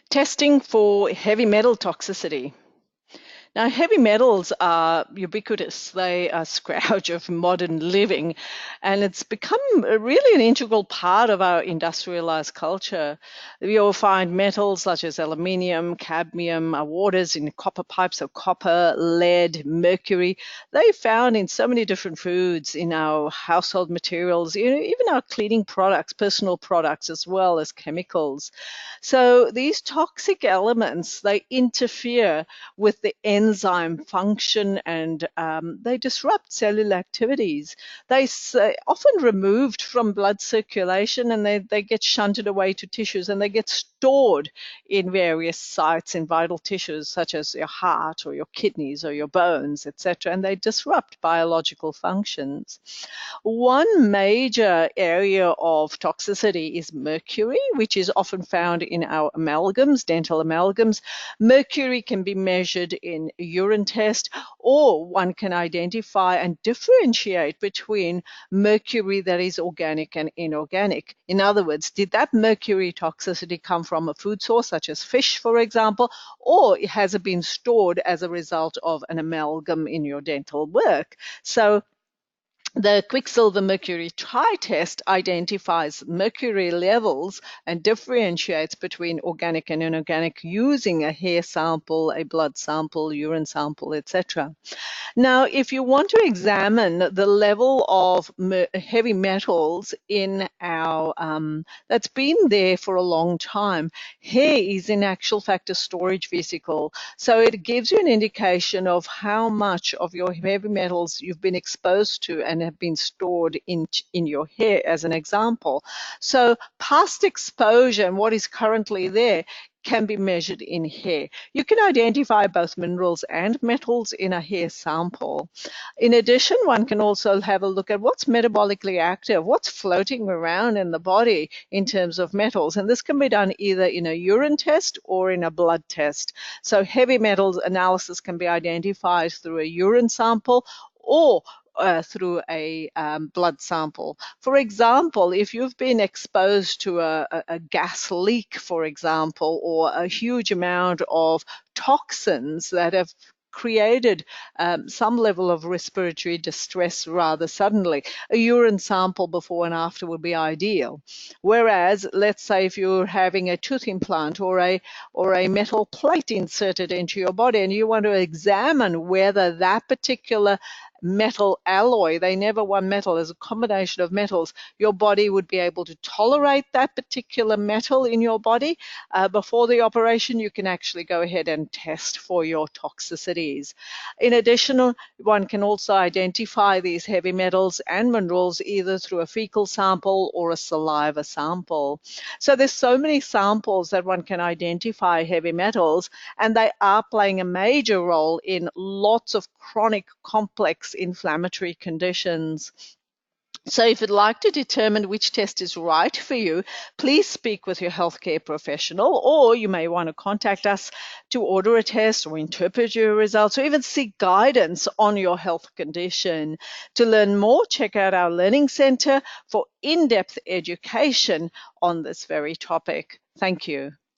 Testing for heavy metal toxicity. Now, heavy metals are ubiquitous. They are a scourge of modern living, and it's become really an integral part of our industrialized culture. You'll find metals such as aluminium, cadmium, our waters in copper pipes, so copper, lead, mercury. They're found in so many different foods, in our household materials, even our cleaning products, personal products, as well as chemicals. So these toxic elements, they interfere with the enzyme function, and they disrupt cellular activities. They often removed from blood circulation, and they get shunted away to tissues, and they get stored in various sites in vital tissues such as your heart or your kidneys or your bones, etc., and they disrupt biological functions. One major area of toxicity is mercury, which is often found in our amalgams, dental amalgams. Mercury can be measured in a urine test, or one can identify and differentiate between mercury that is organic and inorganic. In other words, did that mercury toxicity come from a food source such as fish, for example, or has it been stored as a result of an amalgam in your dental work? So the quicksilver mercury test identifies mercury levels and differentiates between organic and inorganic using a hair sample, a blood sample, urine sample, etc. Now, if you want to examine the level of heavy metals in our, that's been there for a long time, hair is in actual fact a storage vesicle. So it gives you an indication of how much of your heavy metals you've been exposed to and have been stored in your hair, as an example. So past exposure and what is currently there can be measured in hair. You can identify both minerals and metals in a hair sample. In addition, one can also have a look at what's metabolically active, what's floating around in the body in terms of metals. And this can be done either in a urine test or in a blood test. So heavy metals analysis can be identified through a urine sample or through a blood sample. For example, if you've been exposed to a gas leak, for example, or a huge amount of toxins that have created some level of respiratory distress rather suddenly, a urine sample before and after would be ideal. Whereas, let's say if you're having a tooth implant or a metal plate inserted into your body and you want to examine whether that particular metal alloy, they never one metal, as a combination of metals, your body would be able to tolerate that particular metal in your body. Before the operation, you can actually go ahead and test for your toxicities. In addition, one can also identify these heavy metals and minerals either through a fecal sample or a saliva sample. So there's so many samples that one can identify heavy metals, and they are playing a major role in lots of chronic complex inflammatory conditions. So if you'd like to determine which test is right for you, please speak with your healthcare professional, or you may want to contact us to order a test or interpret your results or even seek guidance on your health condition. To learn more, check out our Learning Center for in-depth education on this very topic. Thank you.